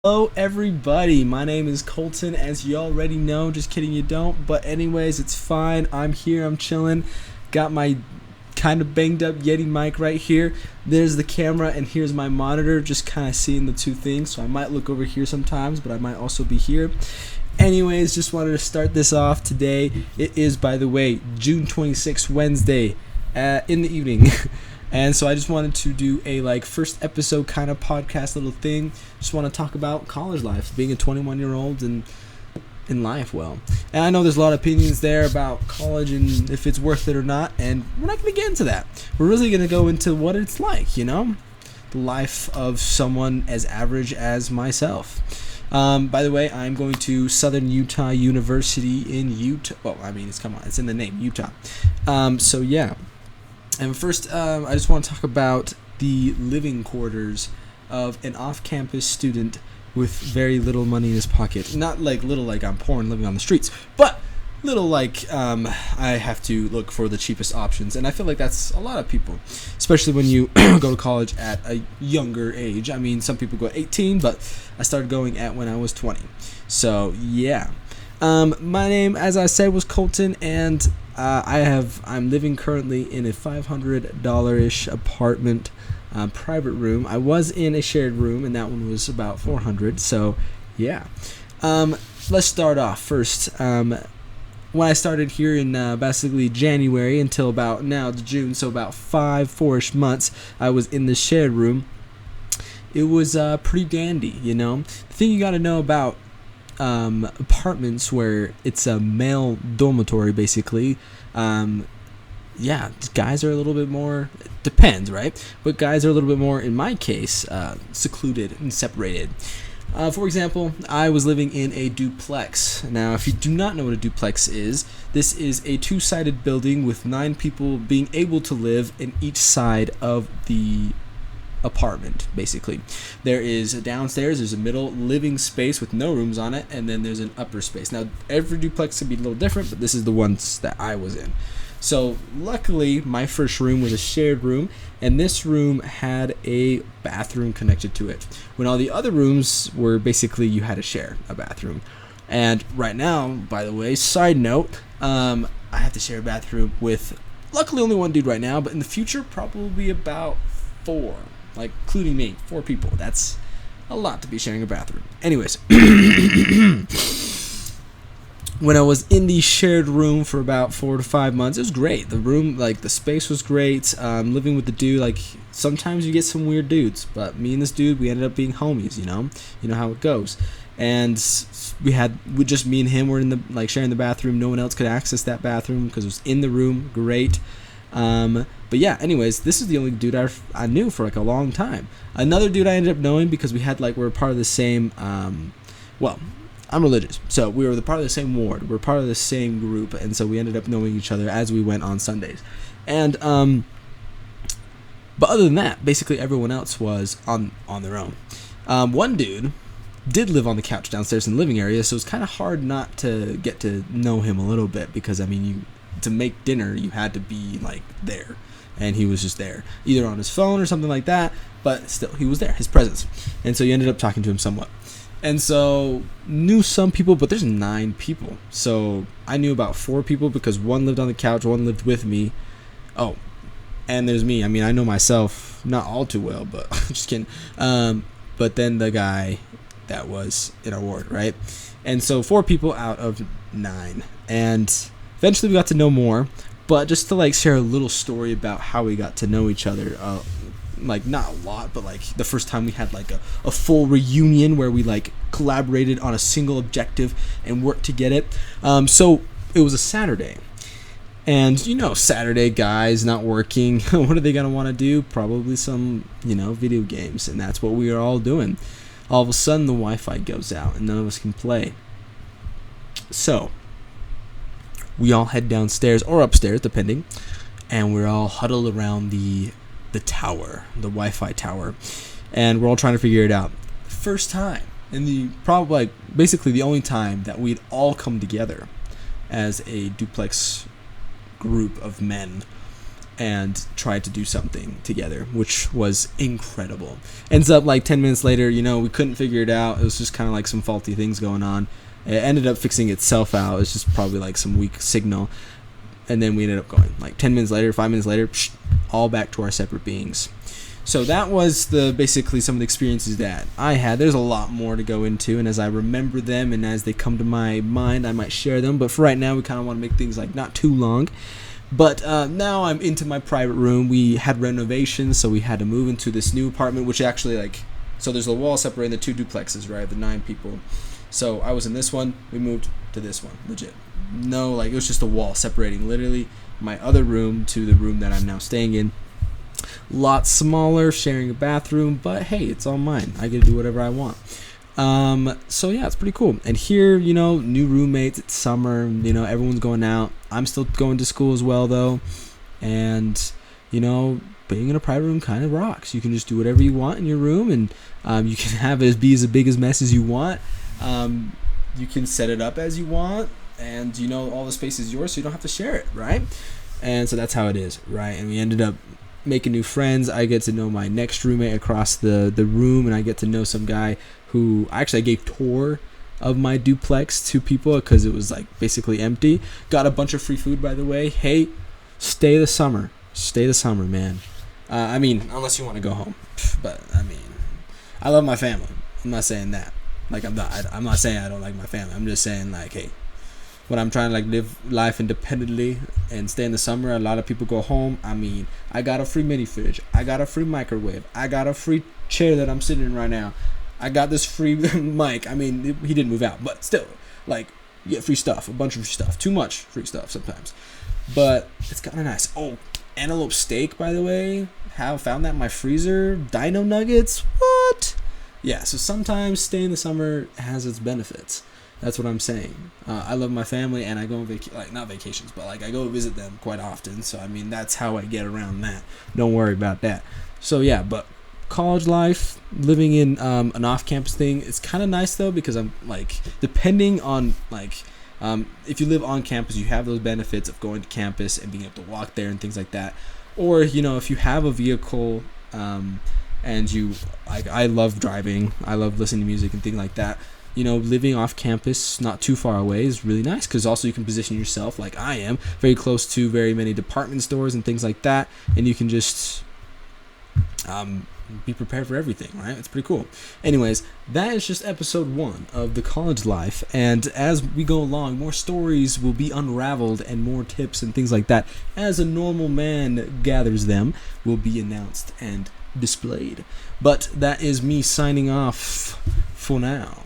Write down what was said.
Hello everybody, my name is Colton, as you already know. Just kidding, you don't. But anyways, it's fine. I'm here, I'm chilling. Got my kind of banged up Yeti mic right here. There's the camera and here's my monitor, just kind of seeing the two things. So I might look over here sometimes, but I might also be here. Anyways, just wanted to start this off today. It is, by the way, June 26th, Wednesday, in the evening. And so I just wanted to do a first episode kind of podcast little thing. Just want to talk about college life, being a 21-year-old and in life. Well, and I know there's a lot of opinions there about college and if it's worth it or not, and we're not going to get into that. We're really going to go into what it's like, the life of someone as average as myself. By the way, I'm going to Southern Utah University in Utah. Well, I mean, it's in the name, Utah. So yeah. And first, I just want to talk about the living quarters of an off-campus student with very little money in his pocket. Not little like I'm poor and living on the streets, but little like I have to look for the cheapest options. And I feel like that's a lot of people, especially when you go to college at a younger age. I mean, some people go at 18, but I started going at when I was 20. So, yeah. My name, as I said, was Colton, and I'm living currently in a $500-ish apartment, private room. I was in a shared room, and that one was about $400. So, yeah. Let's start off first. When I started here in basically January until about now June, so about 4-ish months, I was in the shared room. It was pretty dandy, The thing you got to know about apartments where it's a male dormitory, basically, guys are a little bit more, it depends, right? But guys are a little bit more, in my case, secluded and separated. For example, I was living in a duplex. Now, if you do not know what a duplex is, this is a two-sided building with 9 people being able to live in each side of the apartment. Basically, there is a downstairs, there's a middle living space with no rooms on it, and then there's an upper space. Now, every duplex could be a little different, but this is the ones that I was in. So luckily, my first room was a shared room, and this room had a bathroom connected to it, when all the other rooms were basically you had to share a bathroom. And right now, by the way, side note, I have to share a bathroom with luckily only one dude right now, but in the future probably about 4, including me, 4 people. That's a lot to be sharing a bathroom. Anyways, when I was in the shared room for about 4 to 5 months, it was great. The room, the space was great. Living with the dude, sometimes you get some weird dudes, but me and this dude, we ended up being homies. You know how it goes. And just me and him were in the sharing the bathroom. No one else could access that bathroom because it was in the room. Great. But yeah, anyways, this is the only dude I knew for a long time. Another dude I ended up knowing because we were part of the same, I'm religious, so we were part of the same ward. We're part of the same group, and so we ended up knowing each other as we went on Sundays. And, but other than that, basically everyone else was on their own. One dude did live on the couch downstairs in the living area, so it's kind of hard not to get to know him a little bit because, to make dinner, you had to be there, and he was just there, either on his phone or something like that, but still, he was there, his presence, and so you ended up talking to him somewhat. And so, knew some people, but there's 9 people, so I knew about 4 people because one lived on the couch, one lived with me. Oh, and there's me. I know myself not all too well, but just kidding. But then the guy that was in our ward, right? And so 4 people out of 9, and eventually we got to know more, but just to share a little story about how we got to know each other, not a lot, but the first time we had a full reunion where we collaborated on a single objective and worked to get it. So it was a Saturday, and Saturday guys not working, what are they gonna want to do? Probably some video games, and that's what we are all doing. All of a sudden the Wi-Fi goes out and none of us can play. So we all head downstairs or upstairs, depending, and we're all huddled around the tower, the Wi-Fi tower, and we're all trying to figure it out. First time, and basically the only time that we'd all come together as a duplex group of men and tried to do something together, which was incredible. Ends up like 10 minutes later, we couldn't figure it out. It was just kind of like some faulty things going on. It ended up fixing itself out. It's just probably like some weak signal. And then we ended up going like 10 minutes later, 5 minutes later, all back to our separate beings. So that was basically some of the experiences that I had. There's a lot more to go into, and as I remember them and as they come to my mind, I might share them. But for right now, we kind of want to make things like not too long. But now I'm into my private room. We had renovations, so we had to move into this new apartment, which actually so there's a wall separating the 2 duplexes, right? The 9 people. So I was in this one. We moved to this one, legit. No, it was just a wall separating literally my other room to the room that I'm now staying in. Lot smaller, sharing a bathroom, but hey, it's all mine. I get to do whatever I want. So yeah, it's pretty cool. And here, new roommates. It's summer. Everyone's going out. I'm still going to school as well, though. And being in a private room kind of rocks. You can just do whatever you want in your room, and you can have it be as big as mess as you want. You can set it up as you want, and all the space is yours, so you don't have to share it, right? And so that's how it is, right? And we ended up making new friends. I get to know my next roommate across the room, and I get to know some guy who I gave tour of my duplex to people because it was basically empty. Got a bunch of free food, by the way. Hey, stay the summer, man. Unless you want to go home, but I love my family. I'm not saying that. I'm not saying I don't like my family. I'm just saying hey, when I'm trying to live life independently and stay in the summer, a lot of people go home. I got a free mini fridge. I got a free microwave. I got a free chair that I'm sitting in right now. I got this free mic. He didn't move out, but still, you get free stuff, a bunch of free stuff, too much free stuff sometimes. But it's kind of nice. Oh, antelope steak, by the way. Found that in my freezer. Dino nuggets. What? Yeah. So sometimes staying in the summer has its benefits. That's what I'm saying. I love my family, and I go on not vacations, but I go visit them quite often. So that's how I get around that. Don't worry about that. So yeah, but college life, living in an off-campus thing, it's kind of nice though, because I'm depending on if you live on campus, you have those benefits of going to campus and being able to walk there and things like that. Or if you have a vehicle, and I love driving, I love listening to music and things like that. Living off campus, not too far away, is really nice because also you can position yourself like I am, very close to very many department stores and things like that, and you can just be prepared for everything, right? It's pretty cool. Anyways, that is just episode 1 of the college life, and as we go along, more stories will be unraveled and more tips and things like that, as a normal man gathers them, will be announced and displayed. But that is me signing off for now.